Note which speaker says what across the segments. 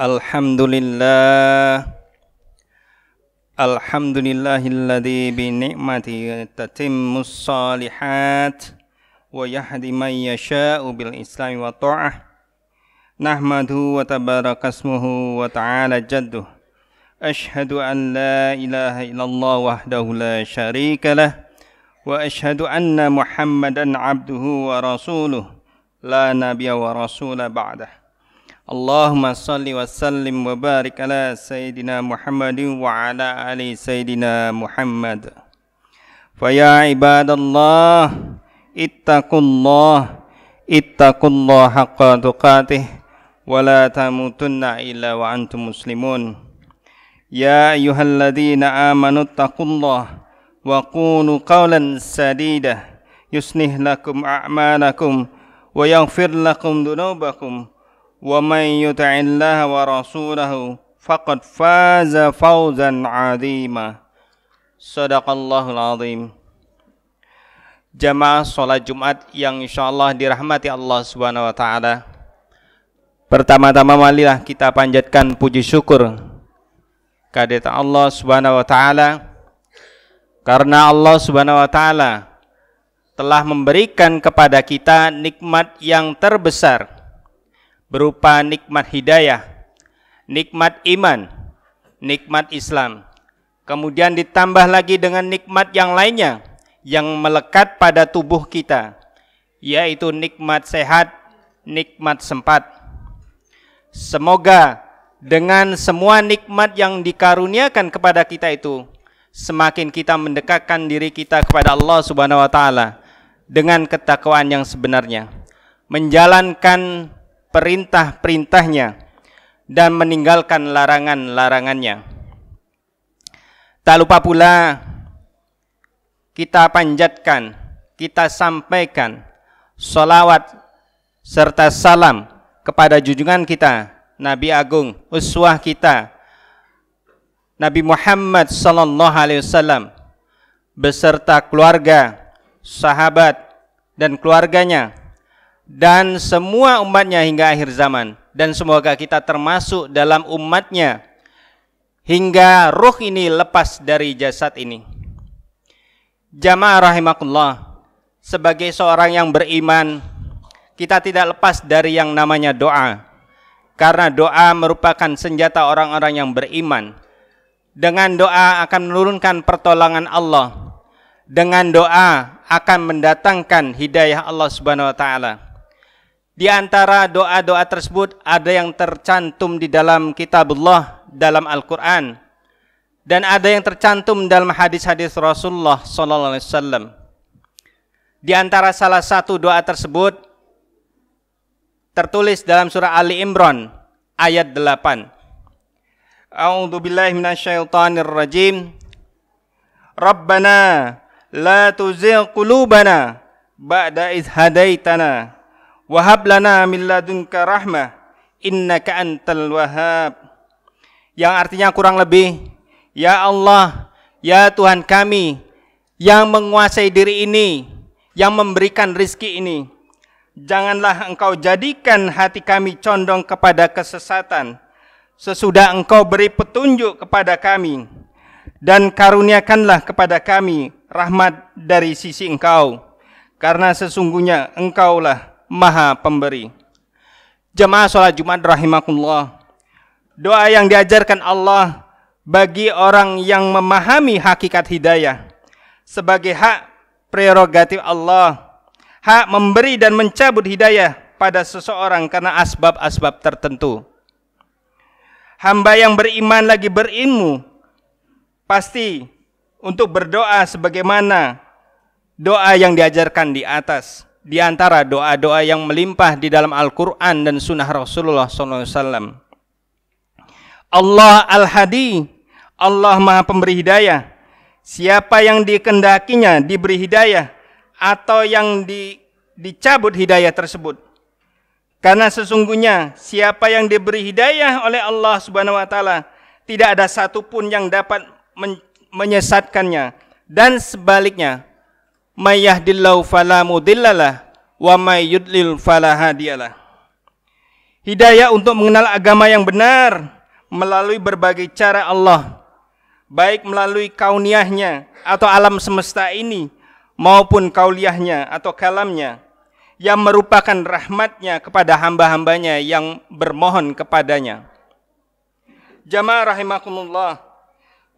Speaker 1: Alhamdulillah. Alhamdulillahilladzi bi ni'matihi tatimmus shalihat wa yahdi man yasha'u bil islami wa ta'ah. Nahmaduhu wa tabarakasmuhu wa ta'ala jadduh. Ashhadu an la ilaha illallah wahdahu la syarika lah wa ashhadu anna Muhammadan abduhu wa rasuluh la nabiyya wa rasula ba'dah. Allahumma salli wa sallim wa barik ala Sayyidina Muhammadin wa ala ali Sayyidina Muhammad. Faya ibadallah, ittaqullah haqqa tuqatih wa la tamutunna illa wa antum muslimun. Ya ayyuhalladzina amanu ittaqullah wa qulu qawlan sadida yuslih lakum a'malakum wa yaghfir lakum dhunubakum. Wa man yuti'illaha wa rasulahu faqad faza fawzan 'azima. Shadaqallahul 'azim. Jamaah salat Jumat yang insyaallah dirahmati Allah Subhanahu wa taala. Pertama-tama marilah kita panjatkan puji syukur kehadirat Allah Subhanahu wa taala karena Allah Subhanahu wa taala telah memberikan kepada kita nikmat yang terbesar berupa nikmat hidayah, nikmat iman, nikmat Islam. Kemudian ditambah lagi dengan nikmat yang lainnya yang melekat pada tubuh kita, yaitu nikmat sehat, nikmat sempat. Semoga dengan semua nikmat yang dikaruniakan kepada kita itu, semakin kita mendekatkan diri kita kepada Allah Subhanahu wa taala dengan ketakwaan yang sebenarnya, menjalankan perintah-perintahnya dan meninggalkan larangan-larangannya. Tak lupa pula kita panjatkan, kita sampaikan salawat serta salam kepada junjungan kita, Nabi Agung, uswah kita, Nabi Muhammad sallallahu alaihi wasallam beserta keluarga, sahabat dan keluarganya dan semua umatnya hingga akhir zaman, dan semoga kita termasuk dalam umatnya hingga ruh ini lepas dari jasad ini. Jamaah rahimakumullah, sebagai seorang yang beriman, kita tidak lepas dari yang namanya doa, karena doa merupakan senjata orang-orang yang beriman. Dengan doa akan menurunkan pertolongan Allah, dengan doa akan mendatangkan hidayah Allah Subhanahu wa taala. Di antara doa-doa tersebut ada yang tercantum di dalam kitabullah, dalam Al-Quran, dan ada yang tercantum dalam hadis-hadis Rasulullah sallallahu alaihi wasallam. Di antara salah satu doa tersebut tertulis dalam surah Ali Imran ayat 8. A'udzu billahi minasyaitonir rajim. Rabbana la tuzigh qulubana ba'da idh hadaitana wa hab lana min ladunka rahmah innaka antal wahhab. Yang artinya kurang lebih, ya Allah, ya Tuhan kami yang menguasai diri ini, yang memberikan rizki ini, janganlah Engkau jadikan hati kami condong kepada kesesatan sesudah Engkau beri petunjuk kepada kami, dan karuniakanlah kepada kami rahmat dari sisi Engkau, karena sesungguhnya Engkaulah Maha Pemberi. Jemaah salat Jumat rahimakumullah, doa yang diajarkan Allah bagi orang yang memahami hakikat hidayah sebagai hak prerogatif Allah, hak memberi dan mencabut hidayah pada seseorang karena asbab-asbab tertentu. Hamba yang beriman lagi berilmu pasti untuk berdoa sebagaimana doa yang diajarkan di atas. Di antara doa-doa yang melimpah di dalam Al-Quran dan Sunnah Rasulullah SAW. Allah Al-Hadi, Allah Maha Pemberi Hidayah. Siapa yang dikehendakinya diberi hidayah atau yang dicabut hidayah tersebut. Karena sesungguhnya siapa yang diberi hidayah oleh Allah Subhanahu wa taala, tidak ada satupun yang dapat menyesatkannya, dan sebaliknya, may yahdillahu fala mudhillalah wa may yudlil fala hadiyalah. hidayah untuk mengenal agama yang benar melalui berbagai cara Allah, baik melalui kauniyahnya atau alam semesta ini, maupun kauliyahnya atau kalamnya, yang merupakan rahmatnya kepada hamba-hambanya yang bermohon kepadanya. Jamaah rahimakumullah,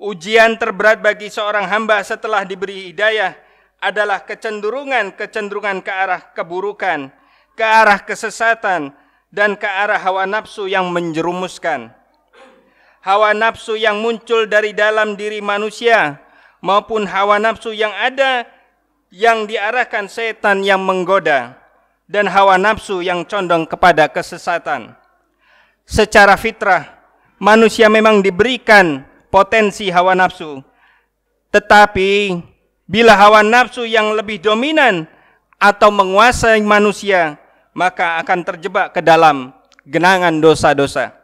Speaker 1: ujian terberat bagi seorang hamba setelah diberi hidayah adalah kecenderungan ke arah keburukan, ke arah kesesatan, dan ke arah hawa nafsu yang menjerumuskan. Hawa nafsu yang muncul dari dalam diri manusia maupun hawa nafsu yang ada yang diarahkan setan yang menggoda, dan hawa nafsu yang condong kepada kesesatan. Secara fitrah, manusia memang diberikan potensi hawa nafsu, tetapi bila hawa nafsu yang lebih dominan atau menguasai manusia, maka akan terjebak ke dalam genangan dosa-dosa.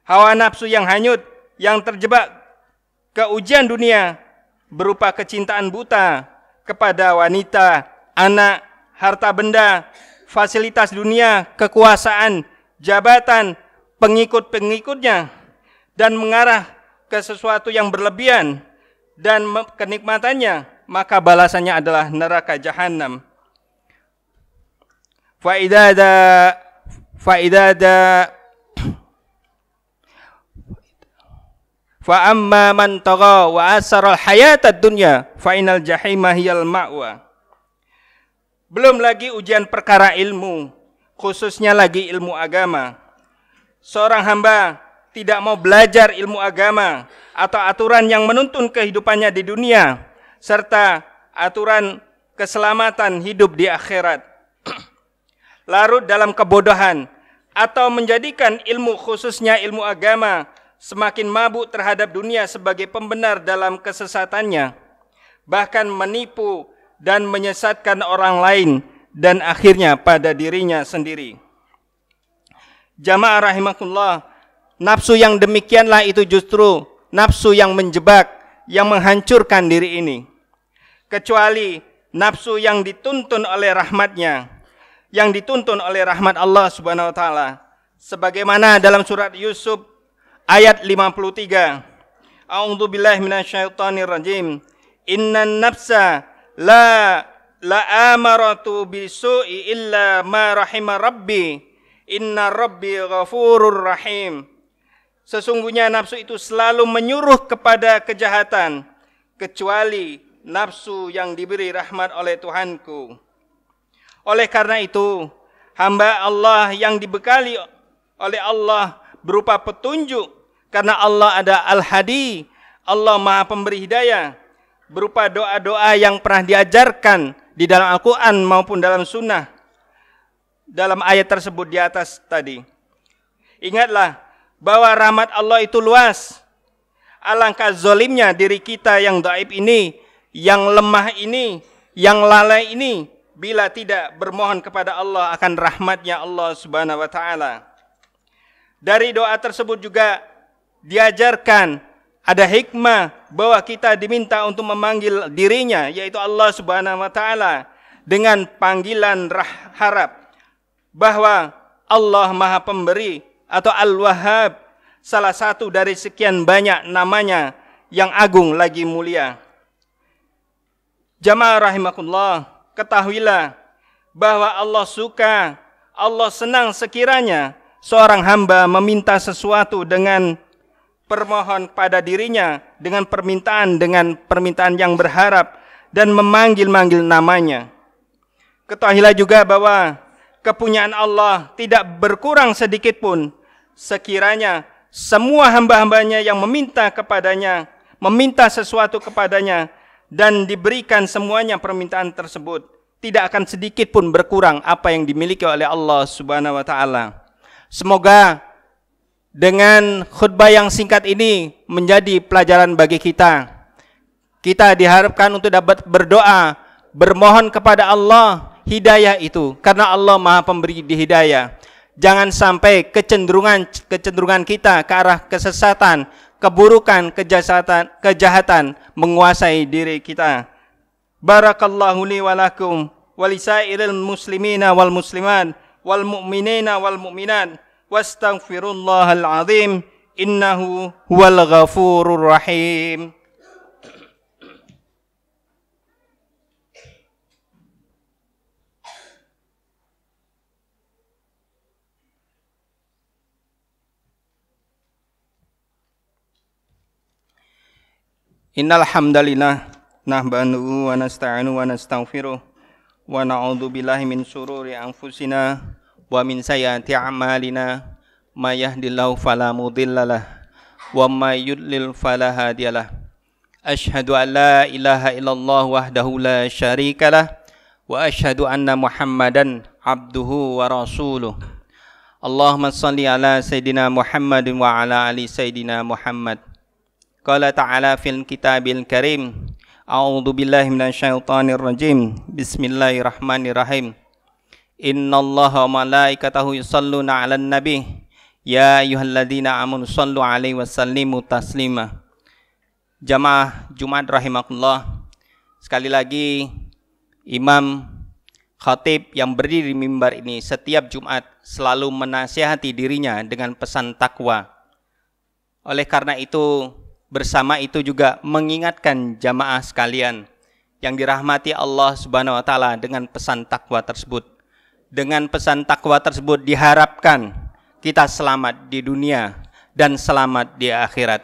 Speaker 1: Hawa nafsu yang hanyut, yang terjebak ke ujian dunia berupa kecintaan buta kepada wanita, anak, harta benda, fasilitas dunia, kekuasaan, jabatan, pengikut-pengikutnya, dan mengarah ke sesuatu yang berlebihan dan kenikmatannya, maka balasannya adalah neraka jahanam. Fa amma man tagha wa asara al-hayatad dunya fa innal jahima hiyal ma'wa. Belum lagi ujian perkara ilmu, khususnya lagi ilmu agama. Seorang hamba tidak mau belajar ilmu agama atau aturan yang menuntun kehidupannya di dunia serta aturan keselamatan hidup di akhirat. Larut dalam kebodohan atau menjadikan ilmu, khususnya ilmu agama, semakin mabuk terhadap dunia sebagai pembenar dalam kesesatannya, bahkan menipu dan menyesatkan orang lain dan akhirnya pada dirinya sendiri. Jamaah rahimakumullah, nafsu yang demikianlah itu justru nafsu yang menjebak, yang menghancurkan diri ini. Kecuali nafsu yang dituntun oleh rahmatnya, yang dituntun oleh rahmat Allah Subhanahu wa taala. Sebagaimana dalam surat Yusuf ayat 53. A'udzu billahi minasyaitonir rajim. Innan nafsa la amaratu bisu'i illa ma rahima rabbi. Inna rabbi ghafurur rahim. Sesungguhnya nafsu itu selalu menyuruh kepada kejahatan, kecuali nafsu yang diberi rahmat oleh Tuhanku. Oleh karena itu, hamba Allah yang dibekali oleh Allah berupa petunjuk, karena Allah ada Al-Hadi, Allah Maha Pemberi Hidayah, berupa doa-doa yang pernah diajarkan di dalam Al-Quran maupun dalam Sunnah, dalam ayat tersebut di atas tadi. Ingatlah bahwa rahmat Allah itu luas. Alangkah zolimnya diri kita yang dhaif ini, yang lemah ini, yang lalai ini, bila tidak bermohon kepada Allah akan rahmatnya Allah Subhanahu wa taala. Dari doa tersebut juga diajarkan ada hikmah bahwa kita diminta untuk memanggil dirinya, yaitu Allah Subhanahu wa taala, dengan panggilan harap, bahwa Allah Maha Pemberi atau Al-Wahhab, salah satu dari sekian banyak namanya yang agung lagi mulia. Jamaah rahimakumullah, ketahuilah bahwa Allah suka, Allah senang sekiranya seorang hamba meminta sesuatu dengan permohon pada dirinya, dengan permintaan yang berharap dan memanggil-manggil namanya. Ketahuilah juga bahwa kepunyaan Allah tidak berkurang sedikit pun sekiranya semua hamba-hambanya yang meminta kepadanya, meminta sesuatu kepadanya dan diberikan semuanya permintaan tersebut, tidak akan sedikit pun berkurang apa yang dimiliki oleh Allah Subhanahu wa taala. Semoga dengan khutbah yang singkat ini menjadi pelajaran bagi kita. Kita diharapkan untuk dapat berdoa, bermohon kepada Allah hidayah itu, karena Allah Maha Pemberi hidayah. Jangan sampai kecenderungan kita ke arah kesesatan, keburukan, kejahatan menguasai diri kita. Barakallahu li wa lakum wa lisairil muslimina wal muslimat wal mu'minina wal mu'minat wastaghfirullahal azim innahu huwal ghafurur rahim. Innal hamdalillah nahmaduhu wa nasta'inu wa nastaghfiruh wa na'udzu billahi min syururi anfusina wa min sayyiati a'malina may yahdihillahu fala mudhillalah wa may yudlil fala hadiyalah. Asyhadu an la ilaha illallah wahdahu la syarikalah wa asyhadu anna Muhammadan abduhu wa rasuluh. Allahumma shalli ala sayidina Muhammadin wa ala ali sayidina Muhammad. Qala ta'ala fil kitabil karim. A'udzu billahi minasyaitonir rajim. Bismillahirrahmanirrahim. Innallaha wa malaikatahu yusholluna 'alan nabi. Ya ayyuhalladzina amanu shallu 'alaihi wa sallimu taslima. Jamaah Jumat rahimakumullah. Sekali lagi imam khatib yang berdiri di mimbar ini setiap Jumat selalu menasihati dirinya dengan pesan takwa. Oleh karena itu, bersama itu juga mengingatkan jamaah sekalian yang dirahmati Allah Subhanahu wa taala dengan pesan takwa tersebut. Dengan pesan takwa tersebut diharapkan kita selamat di dunia dan selamat di akhirat.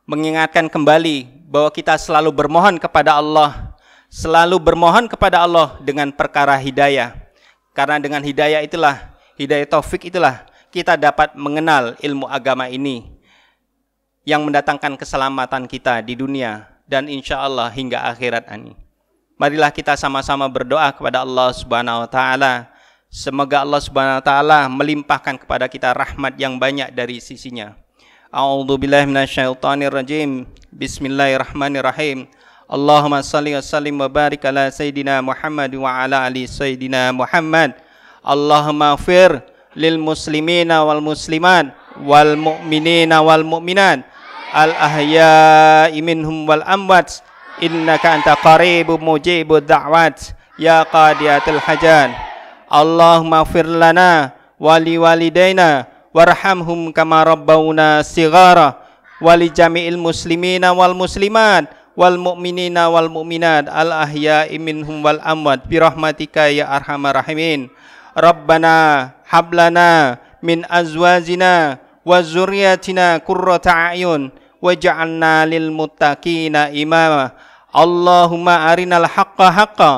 Speaker 1: Mengingatkan kembali bahwa kita selalu bermohon kepada Allah, selalu bermohon kepada Allah dengan perkara hidayah. Karena dengan hidayah itulah, hidayah taufik itulah kita dapat mengenal ilmu agama ini yang mendatangkan keselamatan kita di dunia dan insya Allah hingga akhirat ini. Marilah kita sama-sama berdoa kepada Allah Subhanahu wa taala. Semoga Allah Subhanahu wa taala melimpahkan kepada kita rahmat yang banyak dari sisinya. A'udzubillahi minasyaitonir rajim. Bismillahirrahmanirrahim. Allahumma shalli wa sallim wa barik ala sayidina Muhammad wa ala ali sayidina Muhammad. Allahumma ighfir lil muslimina wal muslimat wal mu'minina wal mu'minat al ahya'i minhum wal amwat innaka anta qaribun mujibud da'wat ya qadiyatul hajat. Allahumma ighfir lana wa li walidaina warhamhum kama rabbawna shighara wa li jami'il muslimina wal muslimat wal mu'minina wal mu'minat al ahya'i minhum wal amwat bi rahmatika ya arhamar rahimin. Rabbana hablana min azwajina wa zurriyatina qurrata a'yun waj'alna lil muttaqina imama. Allahumma arinal haqqa haqqa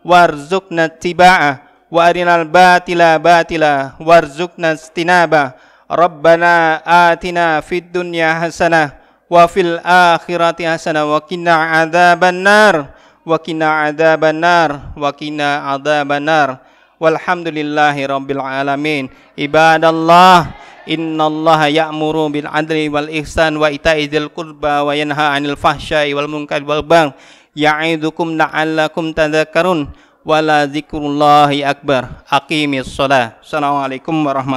Speaker 1: warzuqna ittiba'ah wa arinal batila batila warzuqna istinaba. Rabbana atina fid dunya hasanah wa fil akhirati hasanah wa qina adzabannar wa qina adzabannar wa qina adzabannar. Walhamdulillahi rabbil alamin. Ibadallah, innallaha ya'muru bil adli wal ihsan wa ita'i dzil qurba wa yanha 'anil fahsya'i wal munkari wal baghi ya'idukum la'allakum tadhakkarun wa la dzikrullahi akbar. Aqimis shalah. Assalamualaikum warahmatullahi